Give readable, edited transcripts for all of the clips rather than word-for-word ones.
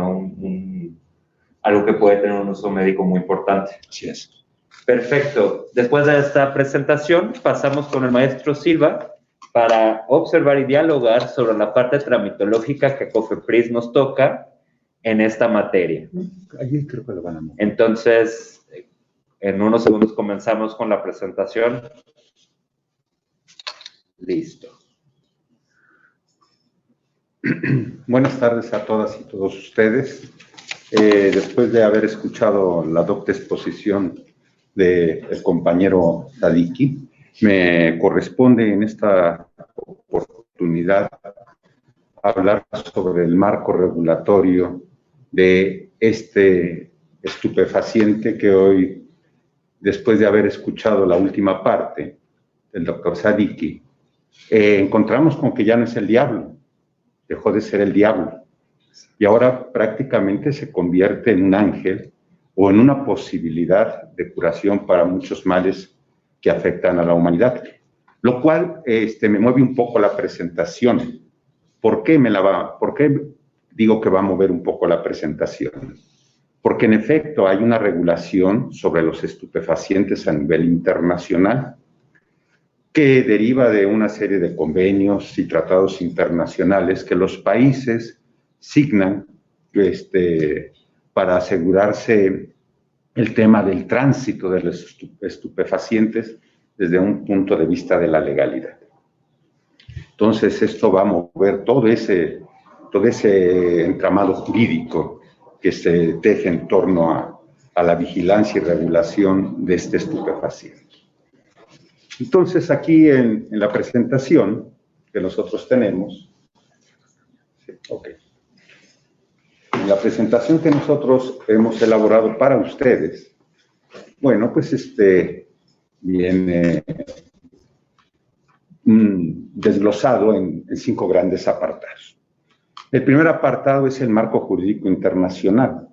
¿no? Algo que puede tener un uso médico muy importante. Así es. Perfecto. Después de esta presentación, pasamos con el maestro Silva para observar y dialogar sobre la parte tramitológica que COFEPRIS nos toca en esta materia. Ahí creo que lo van a mover. Entonces, en unos segundos comenzamos con la presentación. Listo. Buenas tardes a todas y todos ustedes. Después de haber escuchado la docta exposición del compañero Sadiki, me corresponde en esta oportunidad hablar sobre el marco regulatorio de este estupefaciente que hoy, después de haber escuchado la última parte del doctor Sadiki, encontramos con que ya no es el diablo, dejó de ser el diablo, y ahora prácticamente se convierte en un ángel o en una posibilidad de curación para muchos males que afectan a la humanidad. Lo cual me mueve un poco la presentación. ¿Por qué digo que va a mover un poco la presentación? Porque en efecto hay una regulación sobre los estupefacientes a nivel internacional que deriva de una serie de convenios y tratados internacionales que los países signan para asegurarse el tema del tránsito de los estupefacientes desde un punto de vista de la legalidad. Entonces, esto va a mover todo ese entramado jurídico que se teje en torno a la vigilancia y regulación de este estupefaciente. Entonces, aquí en la presentación que nosotros tenemos, en la presentación que nosotros hemos elaborado para ustedes, bueno, pues viene desglosado en 5 grandes apartados. El primer apartado es el marco jurídico internacional.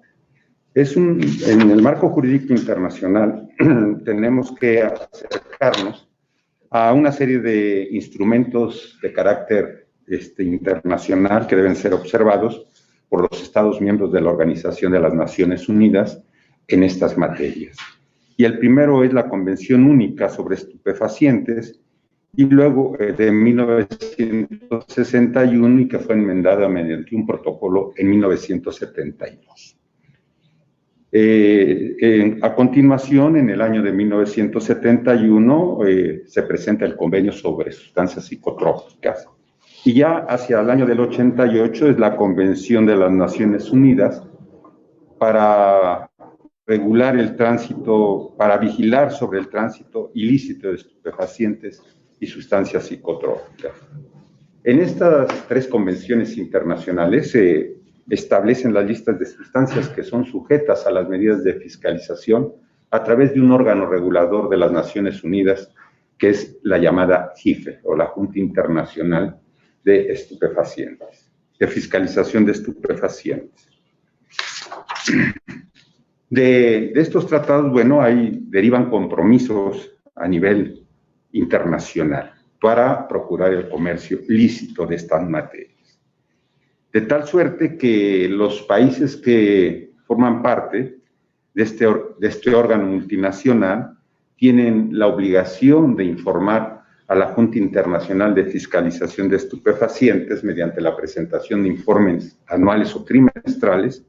En el marco jurídico internacional tenemos que acercarnos a una serie de instrumentos de carácter internacional que deben ser observados por los Estados miembros de la Organización de las Naciones Unidas en estas materias. Y el primero es la Convención Única sobre Estupefacientes, y luego de 1961, y que fue enmendada mediante un protocolo en 1972. A continuación, en el año de 1971, se presenta el convenio sobre sustancias psicotrópicas. Y ya hacia el año del 88 es la Convención de las Naciones Unidas para regular el tránsito, para vigilar sobre el tránsito ilícito de estupefacientes y sustancias psicotrópicas. En estas 3 convenciones internacionales se establecen las listas de sustancias que son sujetas a las medidas de fiscalización a través de un órgano regulador de las Naciones Unidas, que es la llamada JIFE, o la Junta Internacional de Estupefacientes, de Fiscalización de Estupefacientes. De estos tratados, bueno, derivan compromisos a nivel internacional para procurar el comercio lícito de estas materias. De tal suerte que los países que forman parte de este órgano multinacional tienen la obligación de informar a la Junta Internacional de Fiscalización de Estupefacientes mediante la presentación de informes anuales o trimestrales,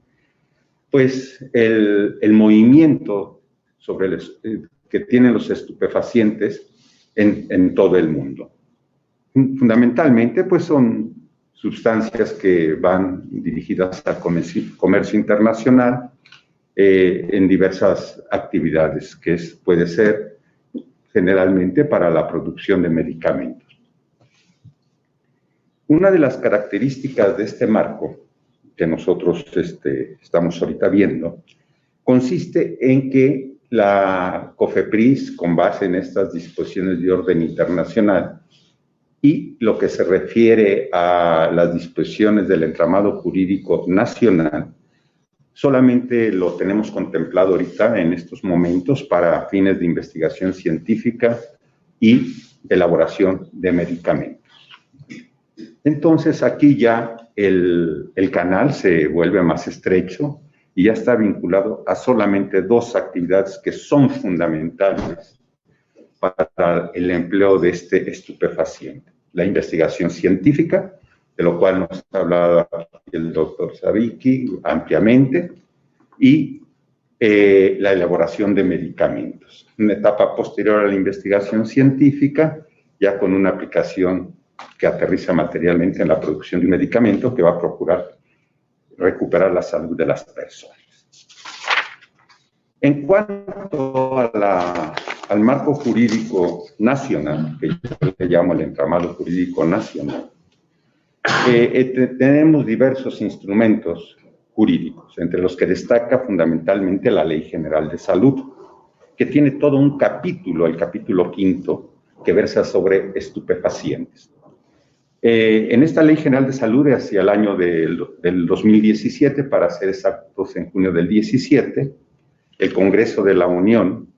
pues el movimiento que tienen los estupefacientes en todo el mundo. Fundamentalmente, pues son sustancias que van dirigidas al comercio internacional en diversas actividades, que puede ser generalmente para la producción de medicamentos. Una de las características de este marco que nosotros estamos ahorita viendo consiste en que la COFEPRIS, con base en estas disposiciones de orden internacional y lo que se refiere a las disposiciones del entramado jurídico nacional, solamente lo tenemos contemplado ahorita en estos momentos para fines de investigación científica y elaboración de medicamentos. Entonces, aquí ya el canal se vuelve más estrecho y ya está vinculado a solamente dos actividades que son fundamentales para el empleo de este estupefaciente. La investigación científica, de lo cual nos ha hablado el doctor Sadicki ampliamente, y la elaboración de medicamentos. Una etapa posterior a la investigación científica, ya con una aplicación que aterriza materialmente en la producción de un medicamento que va a procurar recuperar la salud de las personas. En cuanto al marco jurídico nacional, que yo le llamo el entramado jurídico nacional, tenemos diversos instrumentos jurídicos, entre los que destaca fundamentalmente la Ley General de Salud, que tiene todo un capítulo, el capítulo 5, que versa sobre estupefacientes. En esta Ley General de Salud, hacia el año del 2017, para ser exactos, en junio del 17, el Congreso de la Unión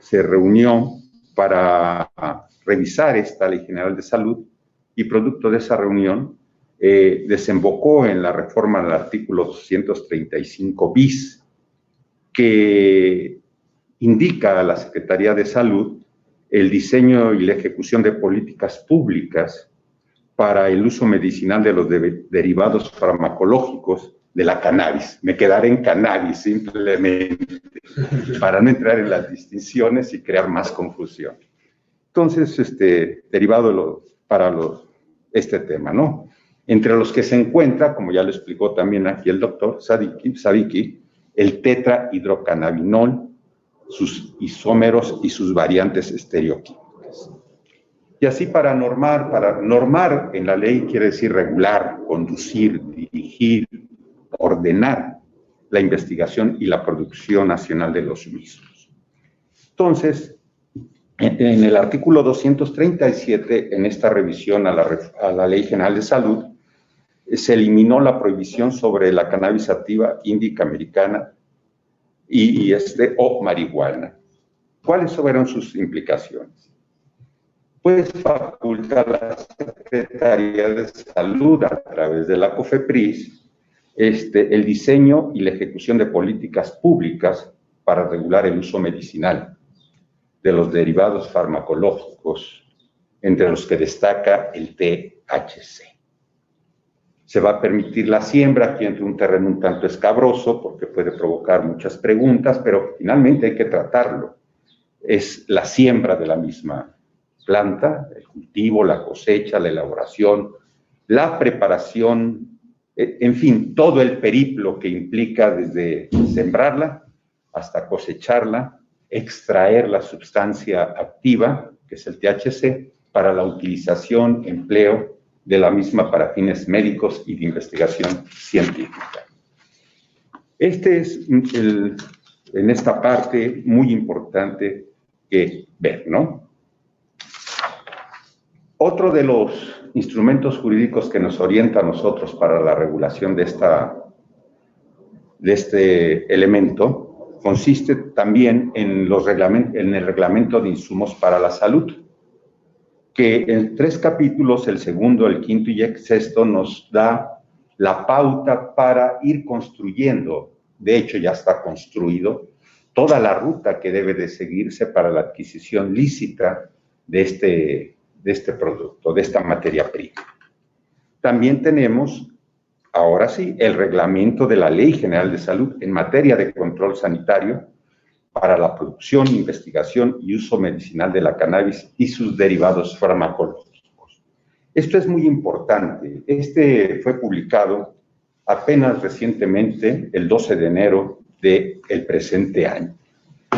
se reunió para revisar esta Ley General de Salud y producto de esa reunión desembocó en la reforma al artículo 235 bis, que indica a la Secretaría de Salud el diseño y la ejecución de políticas públicas para el uso medicinal de los derivados farmacológicos de la cannabis. Me quedaré en cannabis simplemente para no entrar en las distinciones y crear más confusión. Entonces, derivado este tema, ¿no? Entre los que se encuentra, como ya lo explicó también aquí el doctor Sadicki, el tetrahidrocannabinol, sus isómeros y sus variantes estereoquímicas. Y así para normar en la ley quiere decir regular, conducir, dirigir, ordenar la investigación y la producción nacional de los mismos. Entonces, en el artículo 237, en esta revisión a la Ley General de Salud, se eliminó la prohibición sobre la cannabis sativa índica americana o marihuana. ¿Cuáles fueron sus implicaciones? Pues faculta a la Secretaría de Salud, a través de la COFEPRIS, el diseño y la ejecución de políticas públicas para regular el uso medicinal de los derivados farmacológicos, entre los que destaca el THC. Se va a permitir la siembra aquí entre un terreno un tanto escabroso, porque puede provocar muchas preguntas, pero finalmente hay que tratarlo. Es la siembra de la misma planta, el cultivo, la cosecha, la elaboración, la preparación, en fin, todo el periplo que implica desde sembrarla hasta cosecharla, extraer la sustancia activa, que es el THC, para la utilización, empleo de la misma para fines médicos y de investigación científica. Este es en esta parte muy importante que ver, ¿no? Otro de los instrumentos jurídicos que nos orienta a nosotros para la regulación de este elemento consiste también en el reglamento de insumos para la salud, que en 3 capítulos, el segundo, el quinto y el sexto, nos da la pauta para ir construyendo, de hecho ya está construido, toda la ruta que debe de seguirse para la adquisición lícita de este producto, de esta materia prima. También tenemos, ahora sí, el reglamento de la Ley General de Salud en materia de control sanitario para la producción, investigación y uso medicinal de la cannabis y sus derivados farmacológicos. Esto es muy importante. Fue publicado apenas recientemente, el 12 de enero del presente año.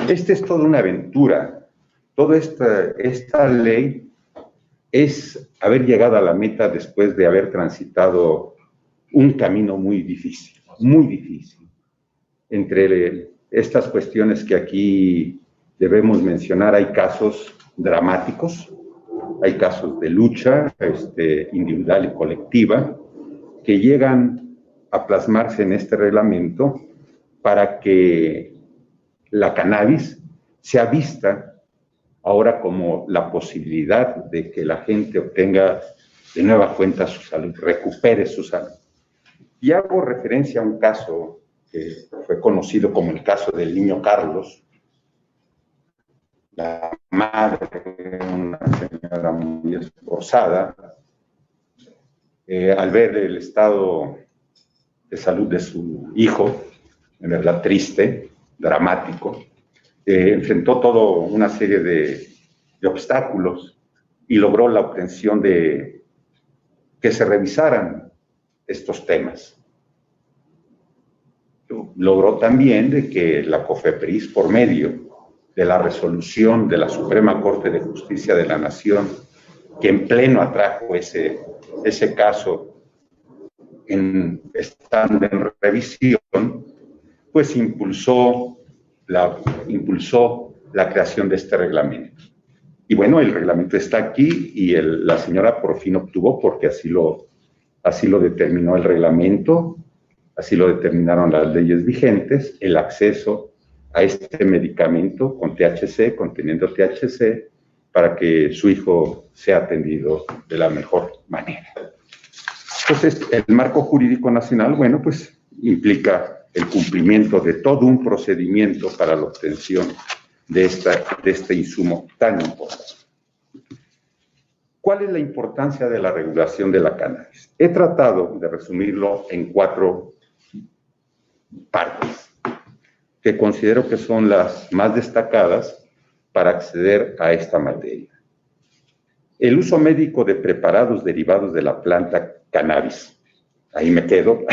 Es toda una aventura. Toda esta ley es haber llegado a la meta después de haber transitado un camino muy difícil, muy difícil. Entre estas cuestiones que aquí debemos mencionar, hay casos dramáticos, hay casos de lucha individual y colectiva que llegan a plasmarse en este reglamento para que la cannabis sea vista ahora como la posibilidad de que la gente obtenga de nueva cuenta su salud, recupere su salud. Y hago referencia a un caso que fue conocido como el caso del niño Carlos, la madre, una señora muy esforzada, al ver el estado de salud de su hijo, en verdad triste, dramático, enfrentó toda una serie de obstáculos y logró la obtención de que se revisaran estos temas. Logró también de que la COFEPRIS, por medio de la resolución de la Suprema Corte de Justicia de la Nación, que en pleno atrajo ese caso estando en revisión, pues impulsó la creación de este reglamento. Y bueno, el reglamento está aquí y la señora por fin obtuvo, porque así lo determinó el reglamento, así lo determinaron las leyes vigentes, el acceso a este medicamento con THC, conteniendo THC, para que su hijo sea atendido de la mejor manera. Entonces, el marco jurídico nacional, bueno, pues implica el cumplimiento de todo un procedimiento para la obtención de este insumo tan importante. ¿Cuál es la importancia de la regulación de la cannabis? He tratado de resumirlo en 4 partes, que considero que son las más destacadas para acceder a esta materia. El uso médico de preparados derivados de la planta cannabis, ahí me quedo,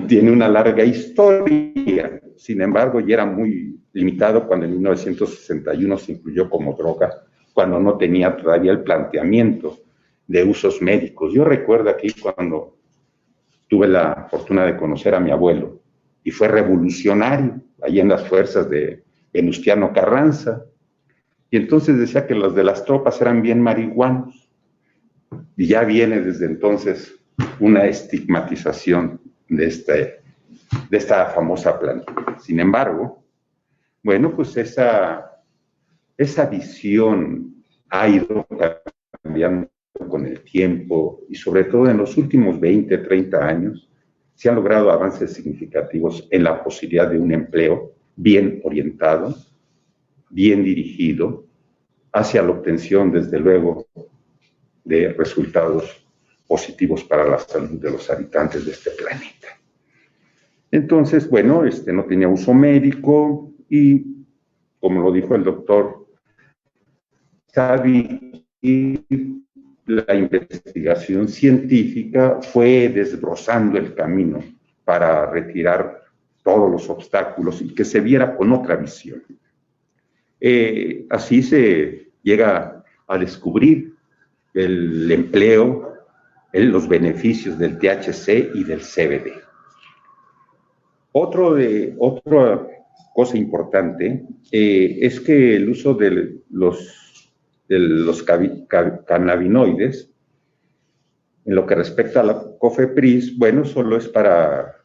tiene una larga historia, sin embargo ya era muy limitado cuando en 1961 se incluyó como droga, cuando no tenía todavía el planteamiento de usos médicos. Yo recuerdo aquí cuando tuve la fortuna de conocer a mi abuelo, y fue revolucionario, ahí en las fuerzas de Venustiano Carranza, y entonces decía que los de las tropas eran bien marihuanos, y ya viene desde entonces una estigmatización de esta famosa planta. Sin embargo, bueno, pues esa visión ha ido cambiando con el tiempo y sobre todo en los últimos 20, 30 años se han logrado avances significativos en la posibilidad de un empleo bien orientado, bien dirigido, hacia la obtención, desde luego, de resultados positivos para la salud de los habitantes de este planeta. Entonces, bueno, no tenía uso médico y, como lo dijo el doctor Xavi, la investigación científica fue desbrozando el camino para retirar todos los obstáculos y que se viera con otra visión. Así se llega a descubrir el empleo, los beneficios del THC y del CBD. Otra cosa importante es que el uso de los cannabinoides, en lo que respecta a la COFEPRIS, bueno, solo es para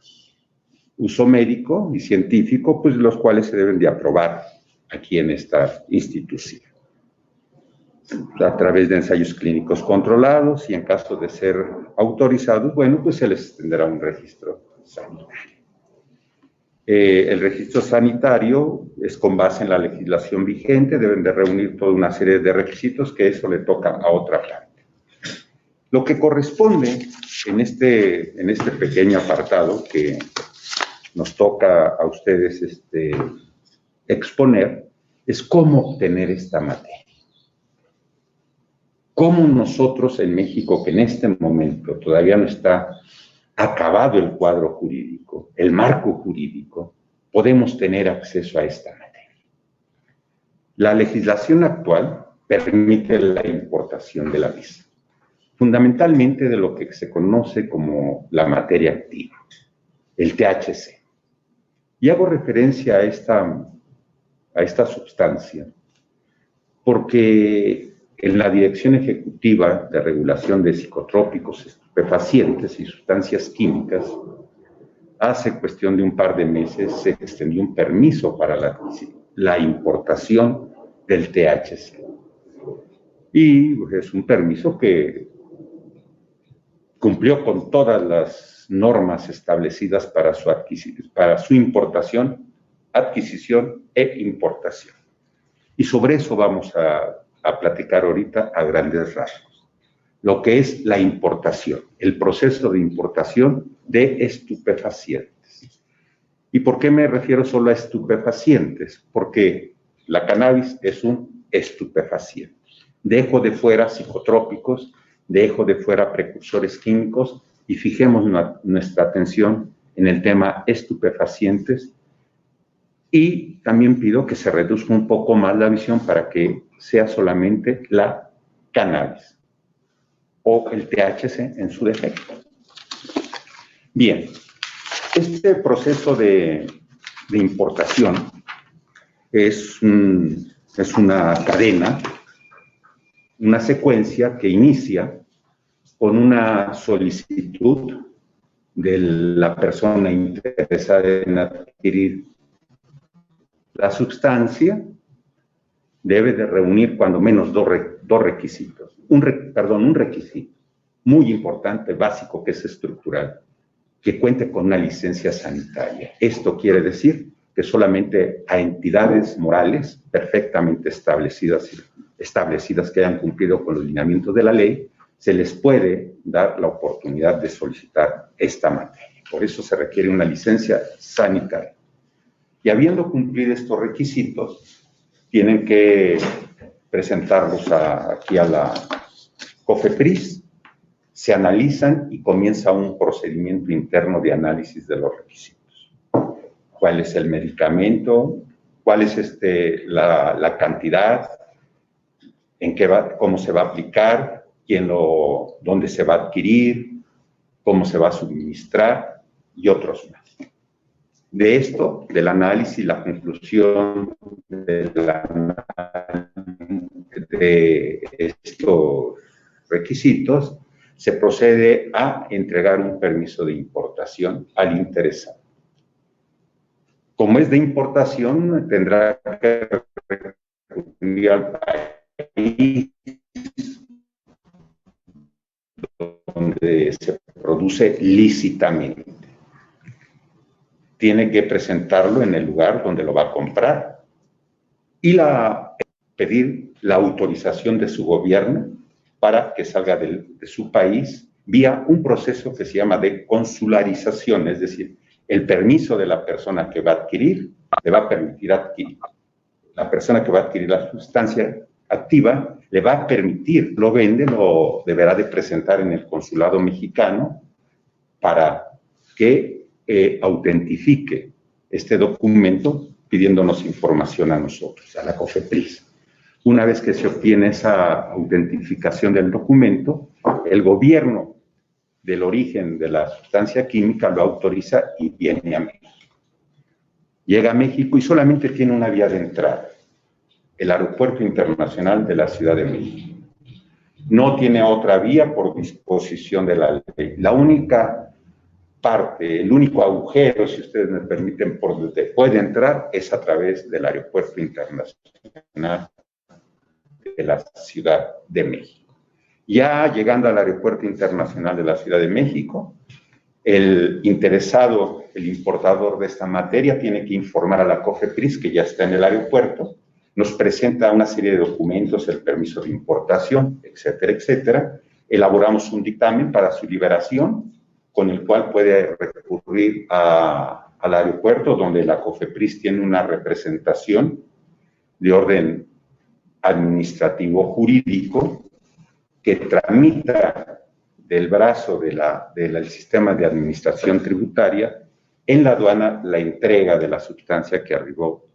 uso médico y científico, pues los cuales se deben de aprobar aquí en esta institución, a través de ensayos clínicos controlados y en caso de ser autorizados, bueno, pues se les tendrá un registro sanitario. El registro sanitario es con base en la legislación vigente, deben de reunir toda una serie de requisitos que eso le toca a otra parte. Lo que corresponde en este pequeño apartado que nos toca a ustedes exponer es cómo obtener esta materia. Cómo nosotros en México, que en este momento todavía no está acabado el cuadro jurídico, el marco jurídico, podemos tener acceso a esta materia. La legislación actual permite la importación de la misma, fundamentalmente de lo que se conoce como la materia activa, el THC. Y hago referencia a esta sustancia porque en la Dirección Ejecutiva de Regulación de Psicotrópicos, Estupefacientes y Sustancias Químicas, hace cuestión de un par de meses se extendió un permiso para la importación del THC. Y es un permiso que cumplió con todas las normas establecidas para su importación, adquisición e importación. Y sobre eso vamos a platicar ahorita a grandes rasgos. Lo que es la importación, el proceso de importación de estupefacientes. ¿Y por qué me refiero solo a estupefacientes? Porque la cannabis es un estupefaciente. Dejo de fuera psicotrópicos, dejo de fuera precursores químicos y fijemos nuestra atención en el tema estupefacientes. Y también pido que se reduzca un poco más la visión para que sea solamente la cannabis o el THC en su defecto. Bien, este proceso de importación es una cadena, una secuencia que inicia con una solicitud de la persona interesada en adquirir la sustancia. Debe de reunir cuando menos dos requisitos. Un requisito muy importante, básico, que es estructural, que cuente con una licencia sanitaria. Esto quiere decir que solamente a entidades morales perfectamente establecidas que hayan cumplido con los lineamientos de la ley, se les puede dar la oportunidad de solicitar esta materia. Por eso se requiere una licencia sanitaria. Y habiendo cumplido estos requisitos, tienen que presentarlos aquí a la COFEPRIS, se analizan y comienza un procedimiento interno de análisis de los requisitos. ¿Cuál es el medicamento? ¿Cuál es la cantidad? ¿Cómo se va a aplicar? ¿Dónde se va a adquirir? ¿Cómo se va a suministrar? Y otros más. De esto, del análisis, la conclusión de estos requisitos, se procede a entregar un permiso de importación al interesado. Como es de importación, tendrá que recurrir al país donde se produce lícitamente. Tiene que presentarlo en el lugar donde lo va a comprar y pedir la autorización de su gobierno para que salga de su país vía un proceso que se llama de consularización, es decir, el permiso de la persona que va a adquirir le va a permitir adquirir. La persona que va a adquirir la sustancia activa le va a permitir, lo vende, lo deberá de presentar en el consulado mexicano para que autentifique este documento pidiéndonos información a nosotros, a la COFEPRIS. Una vez que se obtiene esa autentificación del documento, el gobierno del origen de la sustancia química lo autoriza y viene a México. Llega a México y solamente tiene una vía de entrada, el Aeropuerto Internacional de la Ciudad de México. No tiene otra vía por disposición de la ley. La única parte, el único agujero, si ustedes me permiten, por donde puede entrar es a través del Aeropuerto Internacional de la Ciudad de México. Ya llegando al Aeropuerto Internacional de la Ciudad de México, el interesado, el importador de esta materia, tiene que informar a la COFEPRIS que ya está en el aeropuerto, nos presenta una serie de documentos, el permiso de importación, etcétera, etcétera. Elaboramos un dictamen para su liberación, con el cual puede recurrir al aeropuerto, donde la COFEPRIS tiene una representación de orden administrativo jurídico que tramita del brazo del sistema de administración tributaria en la aduana la entrega de la sustancia que arribó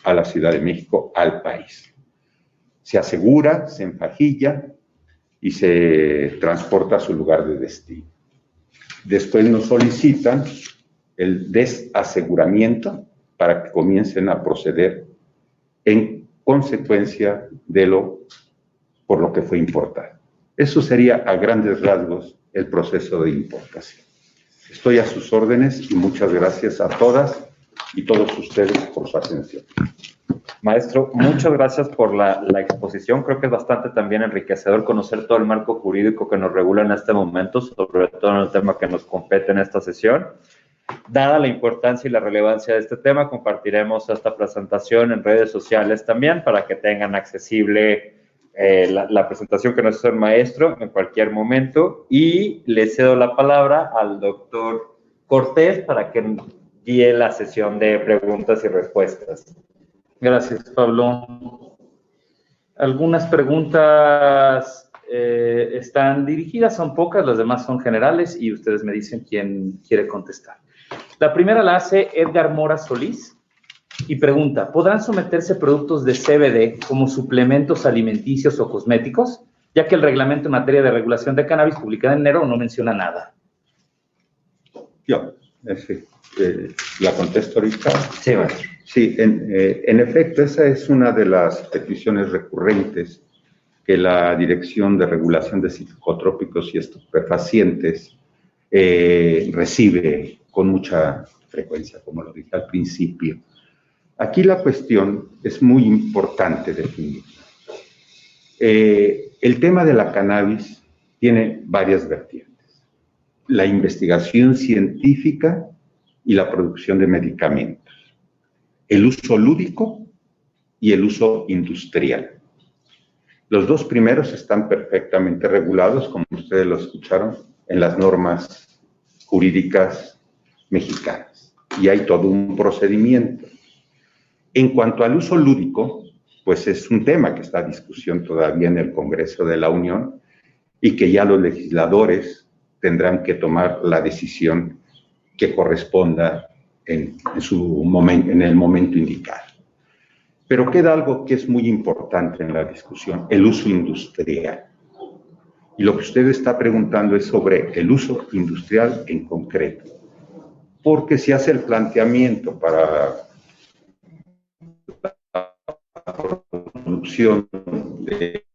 a la Ciudad de México, al país. Se asegura, se enfajilla y se transporta a su lugar de destino. Después nos solicitan el desaseguramiento para que comiencen a proceder en consecuencia por lo que fue importado. Eso sería a grandes rasgos el proceso de importación. Estoy a sus órdenes y muchas gracias a todas y todos ustedes por su atención. Maestro, muchas gracias por la exposición. Creo que es bastante también enriquecedor conocer todo el marco jurídico que nos regula en este momento, sobre todo en el tema que nos compete en esta sesión. Dada la importancia y la relevancia de este tema, compartiremos esta presentación en redes sociales también para que tengan accesible la presentación que nos hizo el maestro en cualquier momento. Y le cedo la palabra al doctor Cortés para que guíe la sesión de preguntas y respuestas. Gracias, Pablo. Algunas preguntas están dirigidas, son pocas, las demás son generales y ustedes me dicen quién quiere contestar. La primera la hace Edgar Mora Solís y pregunta, ¿podrán someterse productos de CBD como suplementos alimenticios o cosméticos? Ya que el reglamento en materia de regulación de cannabis publicado en enero no menciona nada. Yo, sí, la contesto ahorita. Sí, maestro. Sí, en efecto, esa es una de las peticiones recurrentes que la Dirección de Regulación de Psicotrópicos y Estupefacientes recibe con mucha frecuencia, como lo dije al principio. Aquí la cuestión es muy importante definir. El tema de la cannabis tiene varias vertientes. La investigación científica y la producción de medicamentos. El uso lúdico y el uso industrial. Los dos primeros están perfectamente regulados, como ustedes lo escucharon, en las normas jurídicas mexicanas. Y hay todo un procedimiento. En cuanto al uso lúdico, pues es un tema que está a discusión todavía en el Congreso de la Unión y que ya los legisladores tendrán que tomar la decisión que corresponda en el momento indicado. Pero queda algo que es muy importante en la discusión, el uso industrial. Y lo que usted está preguntando es sobre el uso industrial en concreto. Porque se hace el planteamiento para la producción de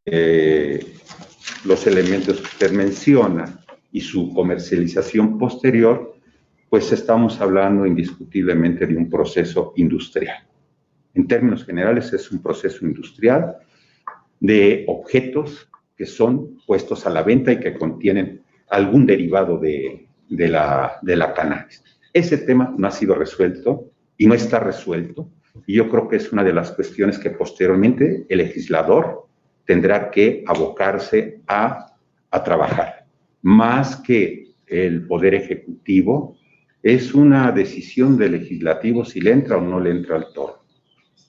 los elementos que usted menciona y su comercialización posterior, pues estamos hablando indiscutiblemente de un proceso industrial. En términos generales es un proceso industrial de objetos que son puestos a la venta y que contienen algún derivado de la cannabis. Ese tema no ha sido resuelto y no está resuelto, y yo creo que es una de las cuestiones que posteriormente el legislador tendrá que abocarse a trabajar. Más que el Poder Ejecutivo, es una decisión del legislativo si le entra o no le entra al toro.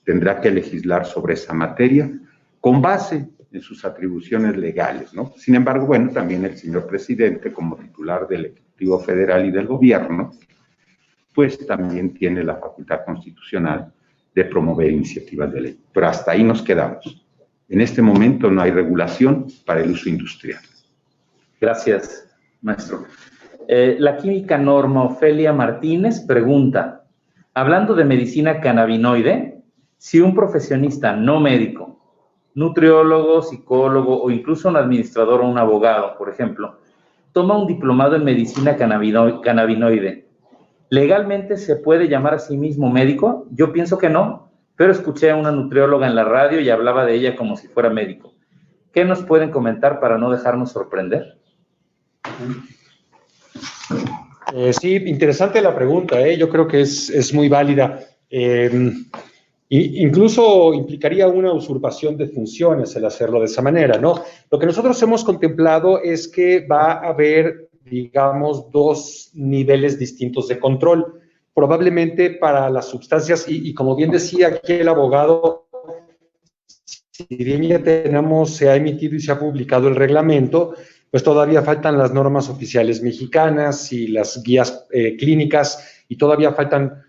Tendrá que legislar sobre esa materia con base en sus atribuciones legales, ¿no? Sin embargo, bueno, también el señor presidente, como titular del Ejecutivo Federal y del Gobierno, pues también tiene la facultad constitucional de promover iniciativas de ley. Pero hasta ahí nos quedamos. En este momento no hay regulación para el uso industrial. Gracias, maestro. La química Norma Ofelia Martínez pregunta, hablando de medicina cannabinoide, si un profesionista no médico, nutriólogo, psicólogo o incluso un administrador o un abogado, por ejemplo, toma un diplomado en medicina cannabinoide, ¿legalmente se puede llamar a sí mismo médico? Yo pienso que no, pero escuché a una nutrióloga en la radio y hablaba de ella como si fuera médico. ¿Qué nos pueden comentar para no dejarnos sorprender? Sí, interesante la pregunta, yo creo que es muy válida. Incluso implicaría una usurpación de funciones el hacerlo de esa manera, ¿no? Lo que nosotros hemos contemplado es que va a haber, digamos, dos niveles distintos de control. Probablemente para las sustancias, y como bien decía aquí el abogado, si bien ya se ha emitido y se ha publicado el reglamento, pues todavía faltan las normas oficiales mexicanas y las guías clínicas, y todavía faltan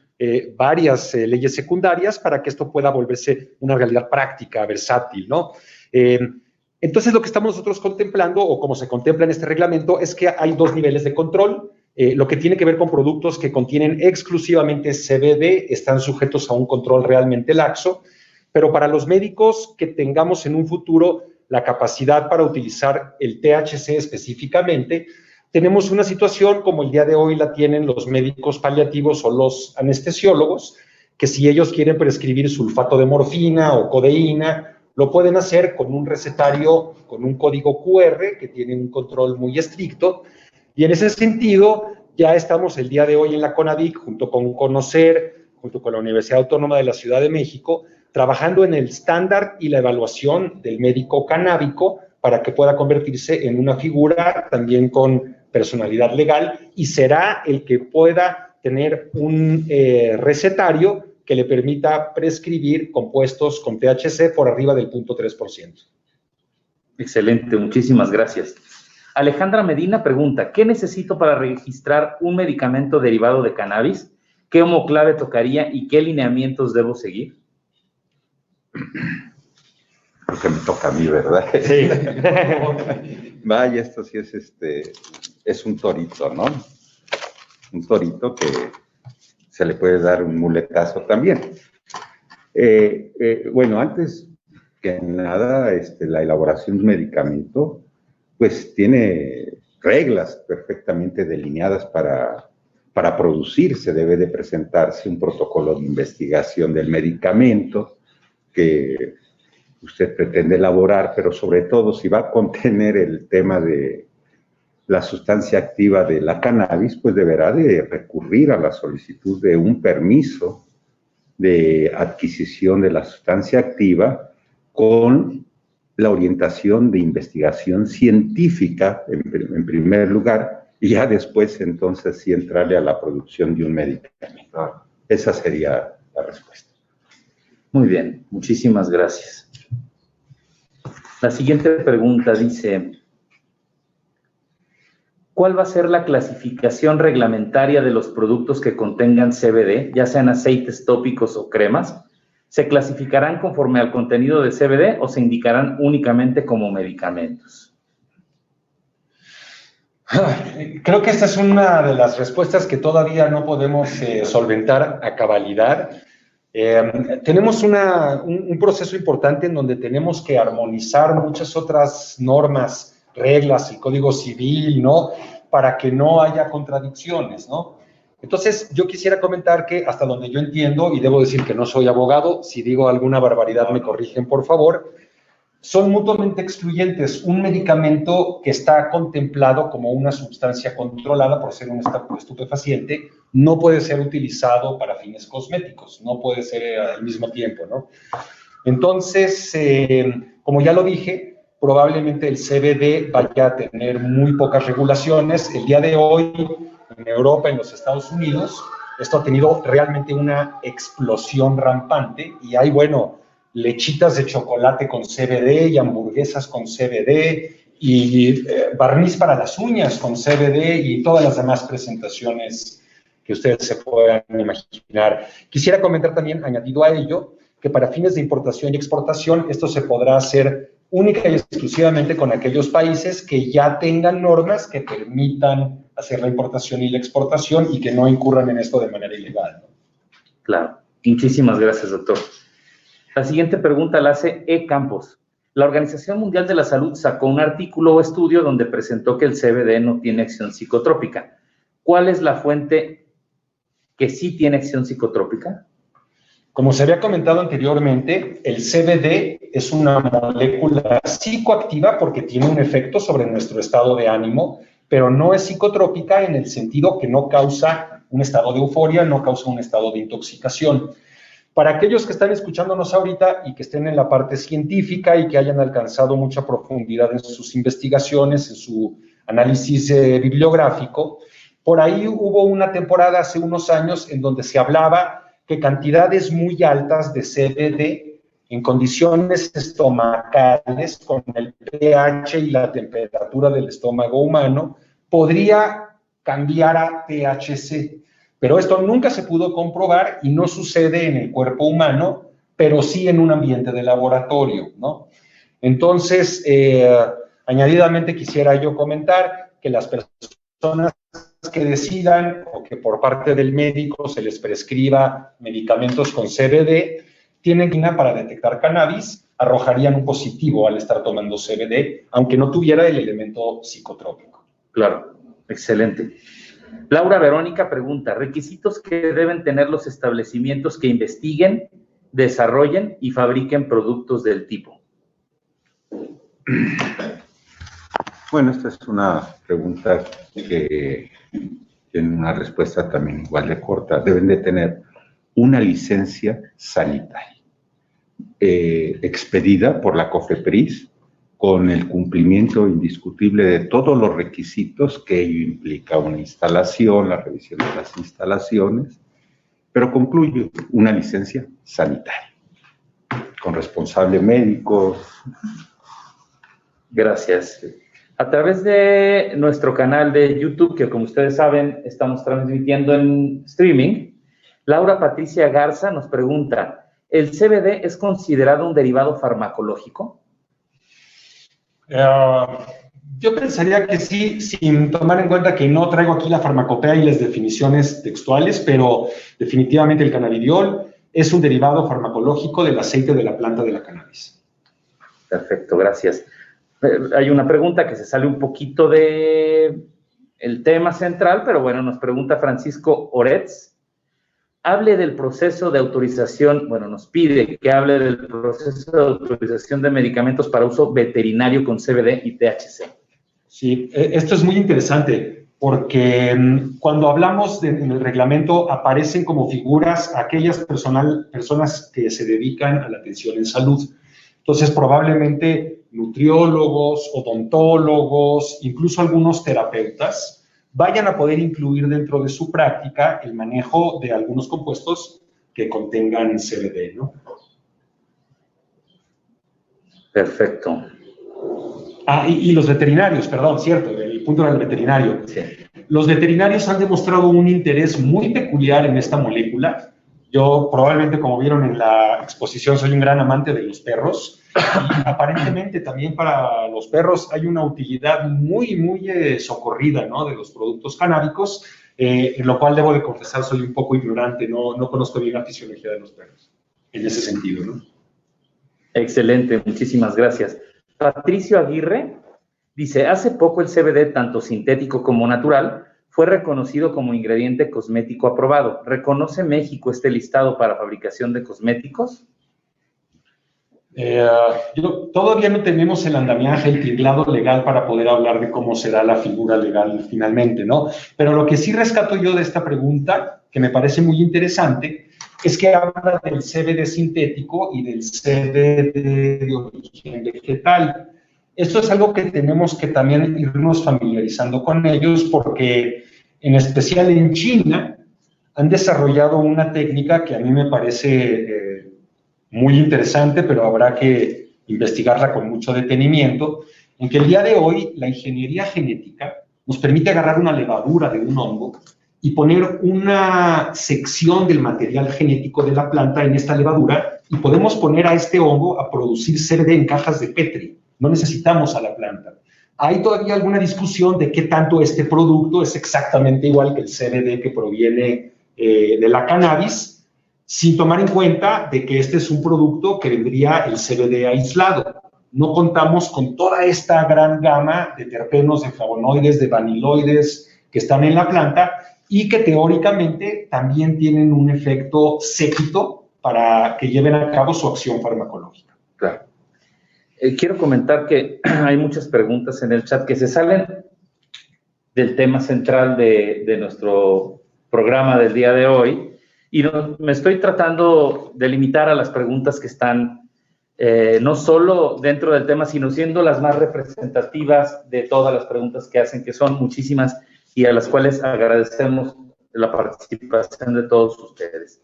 varias leyes secundarias para que esto pueda volverse una realidad práctica, versátil, ¿no? Entonces, lo que estamos nosotros contemplando, o como se contempla en este reglamento, es que hay dos niveles de control. Lo que tiene que ver con productos que contienen exclusivamente CBD están sujetos a un control realmente laxo, pero para los médicos que tengamos en un futuro la capacidad para utilizar el THC específicamente, tenemos una situación como el día de hoy la tienen los médicos paliativos o los anestesiólogos, que si ellos quieren prescribir sulfato de morfina o codeína, lo pueden hacer con un recetario, con un código QR que tiene un control muy estricto. Y en ese sentido, ya estamos el día de hoy en la CONADIC, junto con Conocer, junto con la Universidad Autónoma de la Ciudad de México, trabajando en el estándar y la evaluación del médico canábico para que pueda convertirse en una figura también con personalidad legal y será el que pueda tener un recetario que le permita prescribir compuestos con THC por arriba del 0.3%. Excelente, muchísimas gracias. Alejandra Medina pregunta, ¿qué necesito para registrar un medicamento derivado de cannabis? ¿Qué homoclave tocaría y qué lineamientos debo seguir? Creo que me toca a mí, ¿verdad? Sí. Vaya, esto sí es un torito, ¿no? Un torito que se le puede dar un muletazo también. Bueno, antes que nada, la elaboración de un medicamento, pues tiene reglas perfectamente delineadas para producirse. Debe de presentarse un protocolo de investigación del medicamento que usted pretende elaborar, pero sobre todo si va a contener el tema de la sustancia activa de la cannabis, pues deberá de recurrir a la solicitud de un permiso de adquisición de la sustancia activa con la orientación de investigación científica en primer lugar y ya después entonces sí entrarle a la producción de un medicamento. Esa sería la respuesta. Muy bien, muchísimas gracias. La siguiente pregunta dice, ¿cuál va a ser la clasificación reglamentaria de los productos que contengan CBD, ya sean aceites tópicos o cremas? ¿Se clasificarán conforme al contenido de CBD o se indicarán únicamente como medicamentos? Creo que esta es una de las respuestas que todavía no podemos solventar a cabalidad. Tenemos un proceso importante en donde tenemos que armonizar muchas otras normas, reglas, el Código Civil, ¿no? Para que no haya contradicciones, ¿no? Entonces, yo quisiera comentar que hasta donde yo entiendo, y debo decir que no soy abogado, si digo alguna barbaridad me corrigen, por favor, son mutuamente excluyentes. Un medicamento que está contemplado como una sustancia controlada por ser un estupefaciente no puede ser utilizado para fines cosméticos, no puede ser al mismo tiempo, ¿no? Entonces, como ya lo dije, probablemente el CBD vaya a tener muy pocas regulaciones. El día de hoy, en Europa, en los Estados Unidos, esto ha tenido realmente una explosión rampante y hay, bueno, lechitas de chocolate con CBD y hamburguesas con CBD y barniz para las uñas con CBD y todas las demás presentaciones que ustedes se puedan imaginar. Quisiera comentar también, añadido a ello, que para fines de importación y exportación esto se podrá hacer única y exclusivamente con aquellos países que ya tengan normas que permitan hacer la importación y la exportación y que no incurran en esto de manera ilegal, ¿no? Claro. Muchísimas gracias, doctor. La siguiente pregunta la hace E. Campos. La Organización Mundial de la Salud sacó un artículo o estudio donde presentó que el CBD no tiene acción psicotrópica. ¿Cuál es la fuente que sí tiene acción psicotrópica? Como se había comentado anteriormente, el CBD es una molécula psicoactiva porque tiene un efecto sobre nuestro estado de ánimo, pero no es psicotrópica en el sentido que no causa un estado de euforia, no causa un estado de intoxicación. Para aquellos que están escuchándonos ahorita y que estén en la parte científica y que hayan alcanzado mucha profundidad en sus investigaciones, en su análisis bibliográfico, por ahí hubo una temporada hace unos años en donde se hablaba que cantidades muy altas de CBD en condiciones estomacales, con el pH y la temperatura del estómago humano, podría cambiar a THC. Pero esto nunca se pudo comprobar y no sucede en el cuerpo humano, pero sí en un ambiente de laboratorio, ¿no? Entonces, añadidamente quisiera yo comentar que las personas que decidan o que por parte del médico se les prescriba medicamentos con CBD, tienen que para detectar cannabis, arrojarían un positivo al estar tomando CBD, aunque no tuviera el elemento psicotrópico. Claro, excelente. Laura Verónica pregunta, requisitos que deben tener los establecimientos que investiguen, desarrollen y fabriquen productos del tipo. Bueno, esta es una pregunta que tiene una respuesta también igual de corta. Deben de tener una licencia sanitaria expedida por la COFEPRIS con el cumplimiento indiscutible de todos los requisitos que ello implica una instalación, la revisión de las instalaciones, pero concluye una licencia sanitaria con responsable médico. Gracias. A través de nuestro canal de YouTube, que como ustedes saben, estamos transmitiendo en streaming, Laura Patricia Garza nos pregunta, ¿el CBD es considerado un derivado farmacológico? Yo pensaría que sí, sin tomar en cuenta que no traigo aquí la farmacopea y las definiciones textuales, pero definitivamente el cannabidiol es un derivado farmacológico del aceite de la planta de la cannabis. Perfecto, gracias. Hay una pregunta que se sale un poquito de el tema central, pero bueno, nos pregunta Francisco Oretz. Hable del proceso de autorización, bueno, nos pide que hable del proceso de autorización de medicamentos para uso veterinario con CBD y THC. Sí, esto es muy interesante porque cuando hablamos en el reglamento aparecen como figuras aquellas personas que se dedican a la atención en salud. Entonces, probablemente nutriólogos, odontólogos, incluso algunos terapeutas vayan a poder incluir dentro de su práctica el manejo de algunos compuestos que contengan CBD, ¿no? Perfecto. Y los veterinarios, perdón, cierto, el punto era el veterinario. Sí. Los veterinarios han demostrado un interés muy peculiar en esta molécula. Yo probablemente, como vieron en la exposición, soy un gran amante de los perros. Y aparentemente también para los perros hay una utilidad muy, muy socorrida, ¿no?, de los productos canábicos, en lo cual debo de confesar soy un poco ignorante, no conozco bien la fisiología de los perros en ese sentido, ¿no? Excelente, muchísimas gracias. Patricio Aguirre dice, hace poco el CBD, tanto sintético como natural, fue reconocido como ingrediente cosmético aprobado. ¿Reconoce México este listado para fabricación de cosméticos? Todavía no tenemos el andamiaje, el tinglado legal para poder hablar de cómo será la figura legal finalmente, ¿no? Pero lo que sí rescato yo de esta pregunta, que me parece muy interesante, es que habla del CBD sintético y del CBD de origen vegetal. Esto es algo que tenemos que también irnos familiarizando con ellos porque, en especial en China, han desarrollado una técnica que a mí me parece muy interesante, pero habrá que investigarla con mucho detenimiento, en que el día de hoy la ingeniería genética nos permite agarrar una levadura de un hongo y poner una sección del material genético de la planta en esta levadura y podemos poner a este hongo a producir CBD en cajas de Petri. No necesitamos a la planta. Hay todavía alguna discusión de qué tanto este producto es exactamente igual que el CBD que proviene de la cannabis, sin tomar en cuenta de que este es un producto que vendría el CBD aislado. No contamos con toda esta gran gama de terpenos, de flavonoides, de vaniloides que están en la planta y que teóricamente también tienen un efecto séquito para que lleven a cabo su acción farmacológica. Claro. Quiero comentar que hay muchas preguntas en el chat que se salen del tema central de nuestro programa del día de hoy y me estoy tratando de limitar a las preguntas que están no solo dentro del tema, sino siendo las más representativas de todas las preguntas que hacen, que son muchísimas y a las cuales agradecemos la participación de todos ustedes.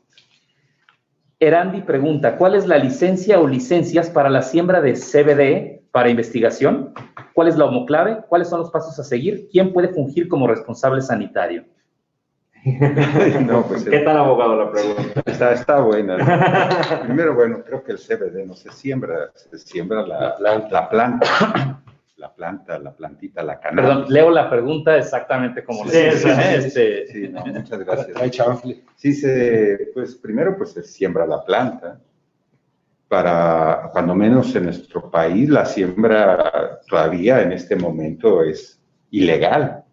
Erandi pregunta, ¿cuál es la licencia o licencias para la siembra de CBD para investigación? ¿Cuál es la homoclave? ¿Cuáles son los pasos a seguir? ¿Quién puede fungir como responsable sanitario? No, pues, ¿Qué tal, abogado, la pregunta? Está buena, ¿no? Primero, bueno, creo que el CBD no se siembra la planta. La plantita, la cannabis. Perdón, leo la pregunta exactamente como Sí, no, muchas gracias. Sí, pues primero pues se siembra la planta. Para, cuando menos en nuestro país, la siembra todavía en este momento es ilegal.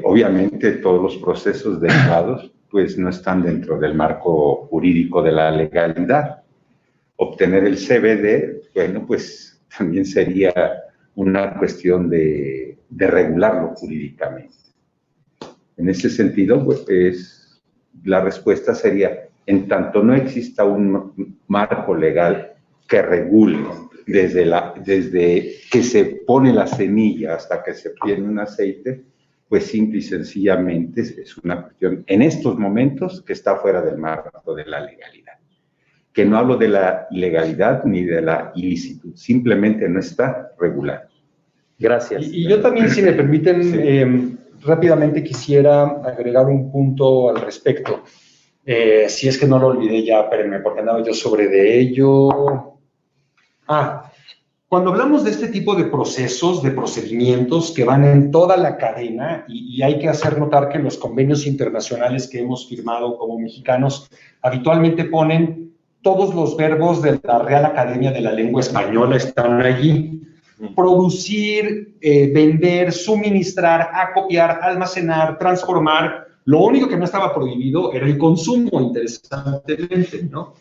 Obviamente todos los procesos derivados pues no están dentro del marco jurídico de la legalidad. Obtener el CBD, bueno, pues también sería una cuestión de regularlo jurídicamente. En ese sentido, pues, la respuesta sería, en tanto no exista un marco legal que regule desde que se pone la semilla hasta que se obtiene un aceite, pues simple y sencillamente es una cuestión, en estos momentos, que está fuera del marco de la legalidad. Que no hablo de la ilegalidad ni de la ilicitud, simplemente no está regulado. Gracias. Y yo también, si me permiten, Sí. rápidamente quisiera agregar un punto al respecto. Si es que no lo olvidé ya, espérenme, porque andaba yo sobre de ello. Cuando hablamos de este tipo de procesos, de procedimientos que van en toda la cadena, y hay que hacer notar que los convenios internacionales que hemos firmado como mexicanos habitualmente ponen todos los verbos de la Real Academia de la Lengua Española están allí. Producir, vender, suministrar, acopiar, almacenar, transformar. Lo único que no estaba prohibido era el consumo, interesantemente, ¿no?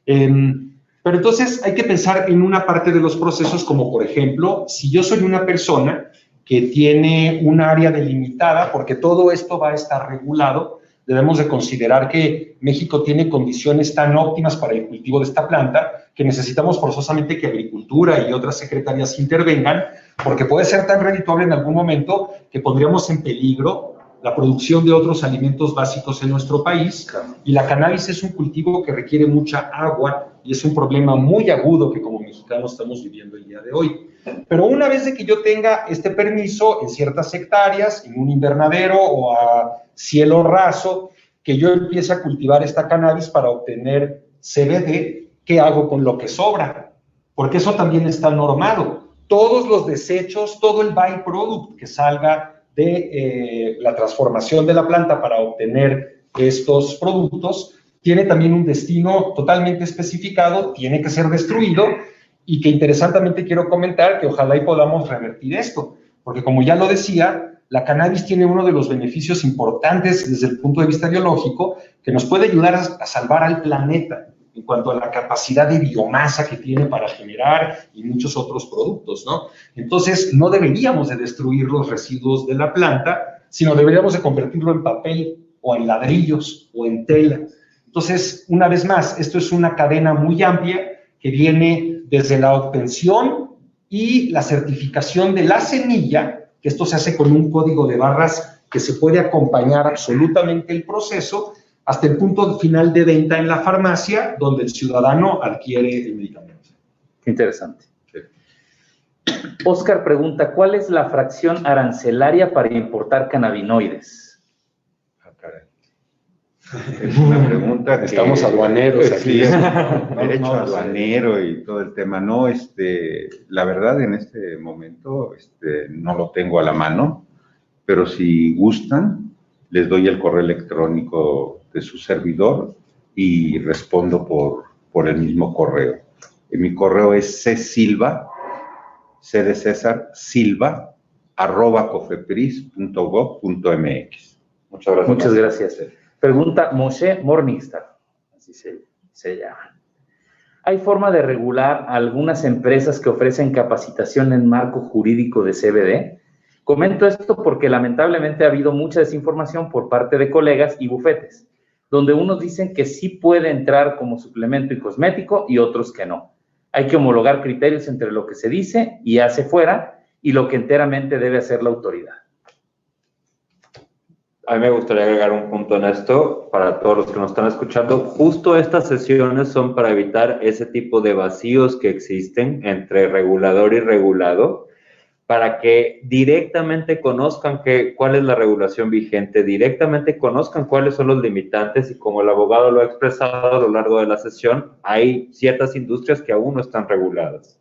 Pero entonces hay que pensar en una parte de los procesos como, por ejemplo, si yo soy una persona que tiene un área delimitada, porque todo esto va a estar regulado, debemos de considerar que México tiene condiciones tan óptimas para el cultivo de esta planta que necesitamos forzosamente que Agricultura y otras secretarías intervengan, porque puede ser tan redituable en algún momento que pondríamos en peligro la producción de otros alimentos básicos en nuestro país. Y la cannabis es un cultivo que requiere mucha agua y es un problema muy agudo que como mexicanos estamos viviendo el día de hoy. Pero una vez de que yo tenga este permiso en ciertas hectáreas, en un invernadero o a cielo raso, que yo empiece a cultivar esta cannabis para obtener CBD, ¿qué hago con lo que sobra? Porque eso también está normado. Todos los desechos, todo el byproduct que salga de la transformación de la planta para obtener estos productos, tiene también un destino totalmente especificado, tiene que ser destruido, y que interesantemente quiero comentar que ojalá y podamos revertir esto, porque como ya lo decía, la cannabis tiene uno de los beneficios importantes desde el punto de vista biológico que nos puede ayudar a salvar al planeta en cuanto a la capacidad de biomasa que tiene para generar y muchos otros productos, ¿no? Entonces, no deberíamos de destruir los residuos de la planta, sino deberíamos de convertirlo en papel o en ladrillos o en tela. Entonces, una vez más, esto es una cadena muy amplia que viene desde la obtención y la certificación de la semilla, que esto se hace con un código de barras que se puede acompañar absolutamente el proceso, hasta el punto final de venta en la farmacia, donde el ciudadano adquiere el medicamento. Interesante. Oscar pregunta, ¿cuál es la fracción arancelaria para importar cannabinoides? Es una pregunta que... Estamos aduaneros aquí. Sí, derecho aduanero y todo el tema. No, la verdad, en este momento no lo tengo a la mano, pero si gustan, les doy el correo electrónico de su servidor y respondo por el mismo correo. Mi correo es csilva, C de César, silva, @cofepris.gov.mx. Muchas gracias. Muchas gracias. Pregunta Moshe Morningstar, así se llama. ¿Hay forma de regular a algunas empresas que ofrecen capacitación en marco jurídico de CBD? Comento esto porque lamentablemente ha habido mucha desinformación por parte de colegas y bufetes, donde unos dicen que sí puede entrar como suplemento y cosmético y otros que no. Hay que homologar criterios entre lo que se dice y hace fuera y lo que enteramente debe hacer la autoridad. A mí me gustaría agregar un punto en esto para todos los que nos están escuchando. Justo estas sesiones son para evitar ese tipo de vacíos que existen entre regulador y regulado, para que directamente conozcan cuál es la regulación vigente, directamente conozcan cuáles son los limitantes, y como el abogado lo ha expresado a lo largo de la sesión, hay ciertas industrias que aún no están reguladas.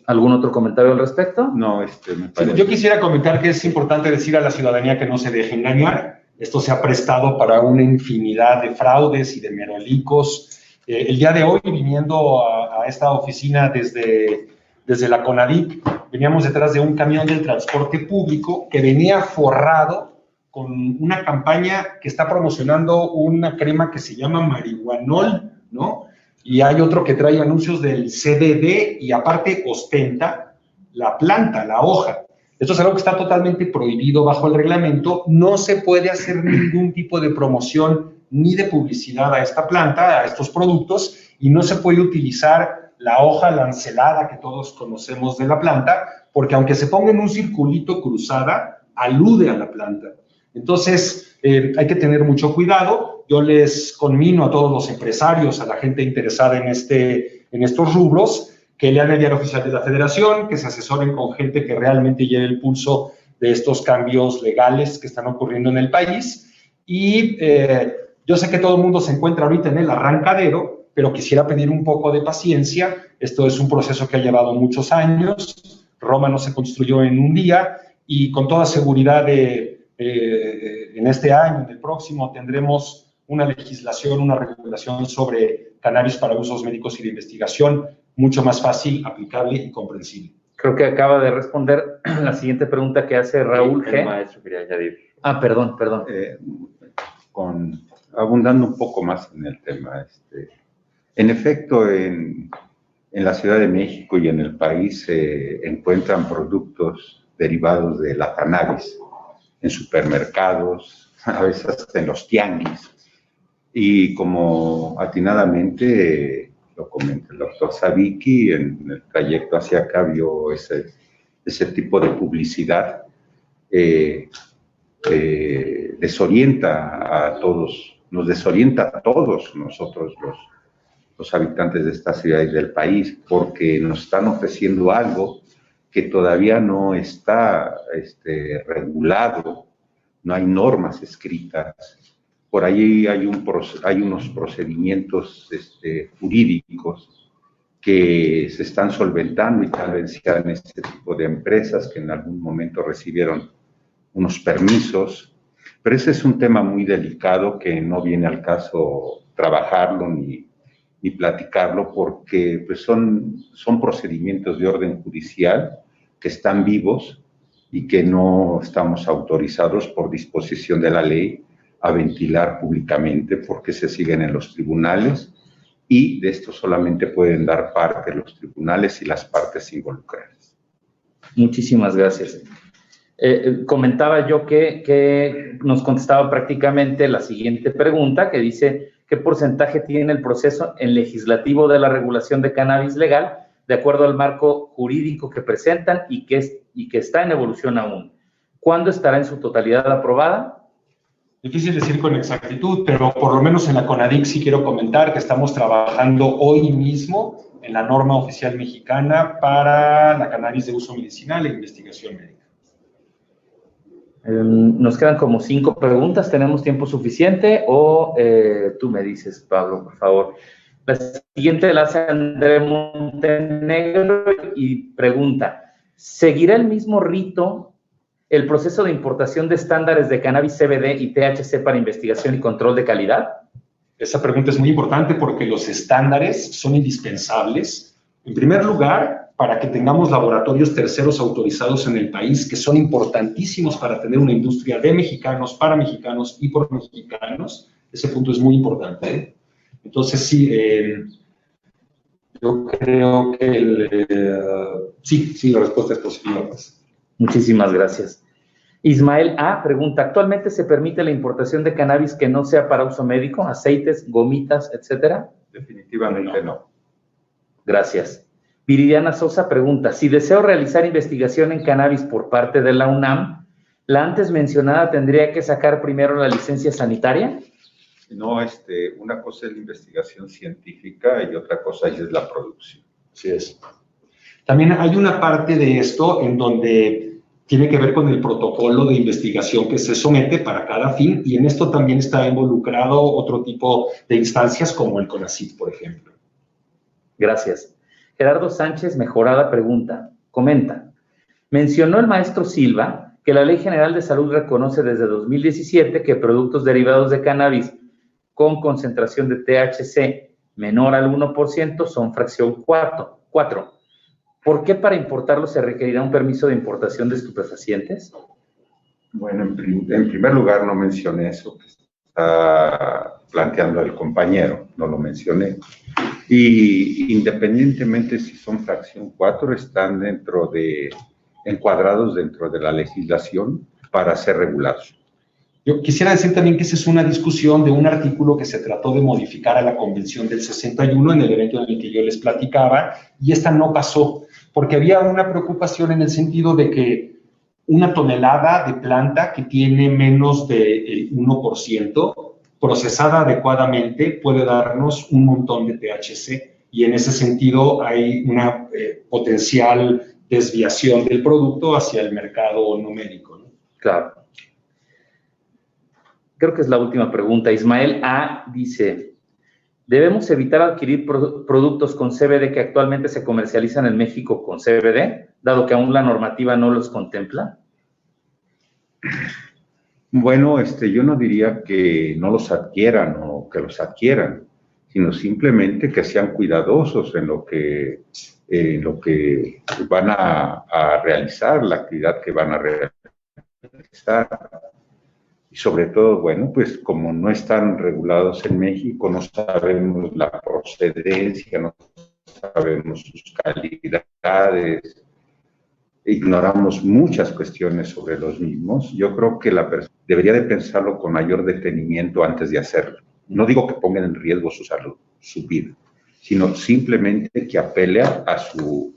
¿Algún otro comentario al respecto? No, me parece. Yo quisiera comentar que es importante decir a la ciudadanía que no se deje engañar. Esto se ha prestado para una infinidad de fraudes y de merolicos. El día de hoy, viniendo a esta oficina desde desde la CONADIC, veníamos detrás de un camión del transporte público que venía forrado con una campaña que está promocionando una crema que se llama marihuanol, ¿no? Y hay otro que trae anuncios del CBD y aparte ostenta la planta, la hoja. Esto es algo que está totalmente prohibido bajo el reglamento. No se puede hacer ningún tipo de promoción ni de publicidad a esta planta, a estos productos, y no se puede utilizar la hoja lancelada que todos conocemos de la planta, porque aunque se ponga en un circulito cruzada, alude a la planta. Entonces, hay que tener mucho cuidado. Yo les conmino a todos los empresarios, a la gente interesada en estos rubros, que lean el Diario Oficial de la Federación, que se asesoren con gente que realmente lleve el pulso de estos cambios legales que están ocurriendo en el país. Y yo sé que todo el mundo se encuentra ahorita en el arrancadero, pero quisiera pedir un poco de paciencia. Esto es un proceso que ha llevado muchos años. Roma no se construyó en un día y con toda seguridad en este año, en el próximo, tendremos una legislación, una regulación sobre cannabis para usos médicos y de investigación mucho más fácil, aplicable y comprensible. Creo que acaba de responder la siguiente pregunta que hace Raúl G. Maestro quería añadir. Perdón. Abundando un poco más en el tema, en efecto, en la Ciudad de México y en el país se encuentran productos derivados de la cannabis en supermercados, a veces hasta en los tianguis. Y como atinadamente lo comenta el doctor Savicki, en el trayecto hacia acá vio ese tipo de publicidad, desorienta a todos, nos desorienta a todos nosotros los habitantes de esta ciudad y del país, porque nos están ofreciendo algo que todavía no está regulado, no hay normas escritas. Por ahí hay unos procedimientos jurídicos que se están solventando y tal vez sean este tipo de empresas que en algún momento recibieron unos permisos, pero ese es un tema muy delicado que no viene al caso trabajarlo ni platicarlo porque pues son procedimientos de orden judicial que están vivos y que no estamos autorizados por disposición de la ley a ventilar públicamente porque se siguen en los tribunales y de esto solamente pueden dar parte los tribunales y las partes involucradas. Muchísimas gracias. Comentaba yo que nos contestaba prácticamente la siguiente pregunta que dice ¿qué porcentaje tiene el proceso en legislativo de la regulación de cannabis legal de acuerdo al marco jurídico que presentan y que está en evolución aún? ¿Cuándo estará en su totalidad aprobada? Difícil decir con exactitud, pero por lo menos en la CONADIC sí quiero comentar que estamos trabajando hoy mismo en la norma oficial mexicana para la cannabis de uso medicinal e investigación médica. Nos quedan como 5 preguntas. ¿Tenemos tiempo suficiente o tú me dices, Pablo, por favor? La siguiente la hace André Montenegro y pregunta, ¿seguirá el mismo rito el proceso de importación de estándares de cannabis CBD y THC para investigación y control de calidad? Esa pregunta es muy importante porque los estándares son indispensables. En primer lugar, para que tengamos laboratorios terceros autorizados en el país, que son importantísimos para tener una industria de mexicanos, para mexicanos y por mexicanos. Ese punto es muy importante. Entonces, sí, yo creo que sí, la respuesta es positiva. Pues. Muchísimas gracias. Ismael A. pregunta, ¿actualmente se permite la importación de cannabis que no sea para uso médico, aceites, gomitas, etcétera? Definitivamente no. Gracias. Viridiana Sosa pregunta, si deseo realizar investigación en cannabis por parte de la UNAM, ¿la antes mencionada tendría que sacar primero la licencia sanitaria? No, una cosa es la investigación científica y otra cosa es la producción. Así es. También hay una parte de esto en donde tiene que ver con el protocolo de investigación que se somete para cada fin y en esto también está involucrado otro tipo de instancias como el CONACYT, por ejemplo. Gracias. Gerardo Sánchez Mejorada comenta, mencionó el maestro Silva que la Ley General de Salud reconoce desde 2017 que productos derivados de cannabis con concentración de THC menor al 1% son fracción 4. ¿Por qué para importarlo se requerirá un permiso de importación de estupefacientes? Bueno, en primer lugar no mencioné eso que está planteando el compañero, no lo mencioné. Y independientemente si son fracción 4, están encuadrados dentro de la legislación para ser regulados. Yo quisiera decir también que esa es una discusión de un artículo que se trató de modificar a la Convención del 61 en el evento en el que yo les platicaba, y esta no pasó, porque había una preocupación en el sentido de que una tonelada de planta que tiene menos del 1%, procesada adecuadamente, puede darnos un montón de THC, y en ese sentido hay una potencial desviación del producto hacia el mercado no médico, ¿no? Claro. Creo que es la última pregunta. Ismael A. dice, ¿debemos evitar adquirir productos con CBD que actualmente se comercializan en México con CBD, dado que aún la normativa no los contempla? Bueno, yo no diría que no los adquieran o que los adquieran, sino simplemente que sean cuidadosos en lo que van a realizar, la actividad que van a realizar. Y sobre todo, bueno, pues como no están regulados en México, no sabemos la procedencia, no sabemos sus calidades, ignoramos muchas cuestiones sobre los mismos. Yo creo que la persona debería de pensarlo con mayor detenimiento antes de hacerlo. No digo que pongan en riesgo su salud, su vida, sino simplemente que apele a su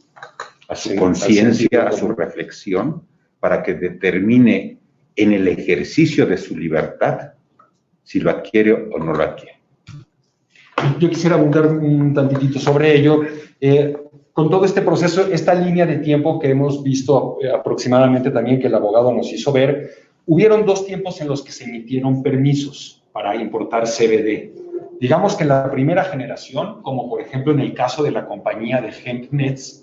conciencia, a su reflexión, para que determine en el ejercicio de su libertad si lo adquiere o no lo adquiere. Yo quisiera abundar un tantitito sobre ello. Con todo este proceso, esta línea de tiempo que hemos visto aproximadamente también que el abogado nos hizo ver, hubieron 2 tiempos en los que se emitieron permisos para importar CBD. Digamos que en la primera generación, como por ejemplo en el caso de la compañía de HempNets,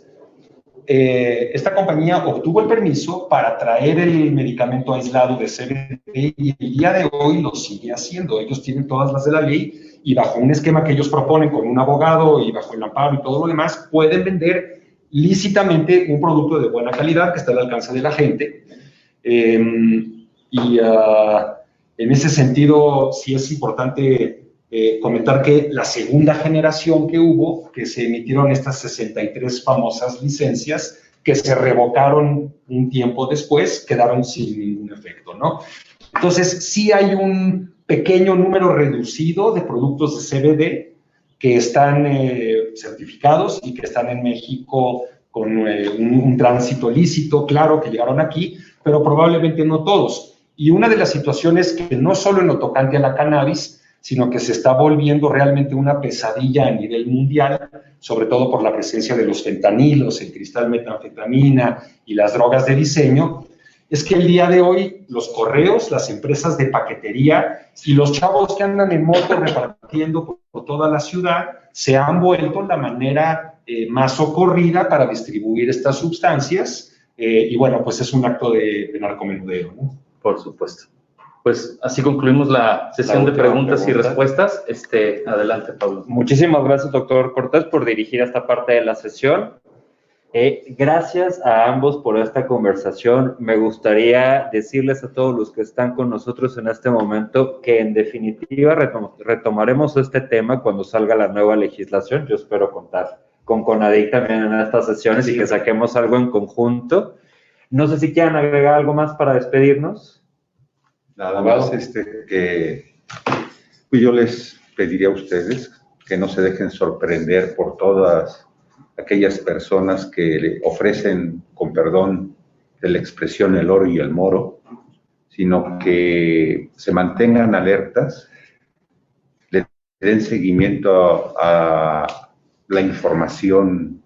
esta compañía obtuvo el permiso para traer el medicamento aislado de CBD y el día de hoy lo sigue haciendo. Ellos tienen todas las de la ley y bajo un esquema que ellos proponen con un abogado y bajo el amparo y todo lo demás, pueden vender lícitamente un producto de buena calidad que está al alcance de la gente. En ese sentido, sí es importante comentar que la segunda generación que hubo, que se emitieron estas 63 famosas licencias, que se revocaron un tiempo después, quedaron sin ningún efecto, ¿no? Entonces, sí hay un pequeño número reducido de productos de CBD que están certificados y que están en México con un tránsito lícito, claro, que llegaron aquí, pero probablemente no todos. Y una de las situaciones que no solo en lo tocante a la cannabis, sino que se está volviendo realmente una pesadilla a nivel mundial, sobre todo por la presencia de los fentanilos, el cristal metanfetamina y las drogas de diseño, es que el día de hoy los correos, las empresas de paquetería y los chavos que andan en moto repartiendo por toda la ciudad se han vuelto la manera más socorrida para distribuir estas sustancias y bueno, pues es un acto de narcomenudeo, ¿no? Por supuesto. Pues así concluimos la sesión de preguntas y respuestas. Adelante, Pablo. Muchísimas gracias, doctor Cortés, por dirigir esta parte de la sesión. Gracias a ambos por esta conversación. Me gustaría decirles a todos los que están con nosotros en este momento que en definitiva retomaremos este tema cuando salga la nueva legislación. Yo espero contar con CONADIC también en estas sesiones y que saquemos algo en conjunto. No sé si quieren agregar algo más para despedirnos. Nada más que pues yo les pediría a ustedes que no se dejen sorprender por todas aquellas personas que le ofrecen, con perdón de la expresión, el oro y el moro, sino que se mantengan alertas, le den seguimiento a la información,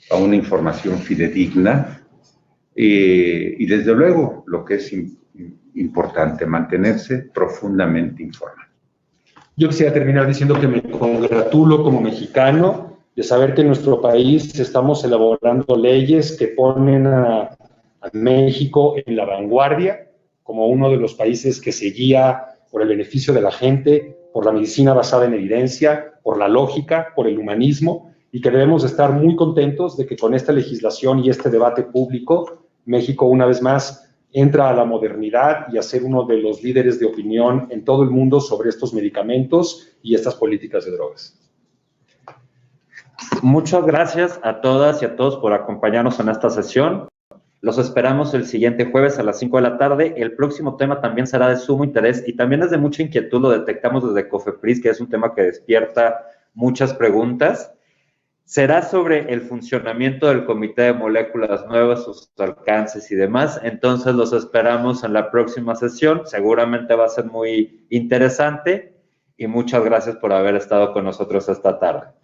a una información fidedigna y desde luego lo que es importante, mantenerse profundamente informado. Yo quisiera terminar diciendo que me congratulo como mexicano de saber que en nuestro país estamos elaborando leyes que ponen a México en la vanguardia, como uno de los países que se guía por el beneficio de la gente, por la medicina basada en evidencia, por la lógica, por el humanismo, y que debemos estar muy contentos de que con esta legislación y este debate público, México una vez más entra a la modernidad y a ser uno de los líderes de opinión en todo el mundo sobre estos medicamentos y estas políticas de drogas. Muchas gracias a todas y a todos por acompañarnos en esta sesión. Los esperamos el siguiente jueves a las 5 de la tarde. El próximo tema también será de sumo interés y también es de mucha inquietud, lo detectamos desde COFEPRIS, que es un tema que despierta muchas preguntas. Será sobre el funcionamiento del Comité de Moléculas Nuevas, sus alcances y demás. Entonces los esperamos en la próxima sesión. Seguramente va a ser muy interesante y muchas gracias por haber estado con nosotros esta tarde.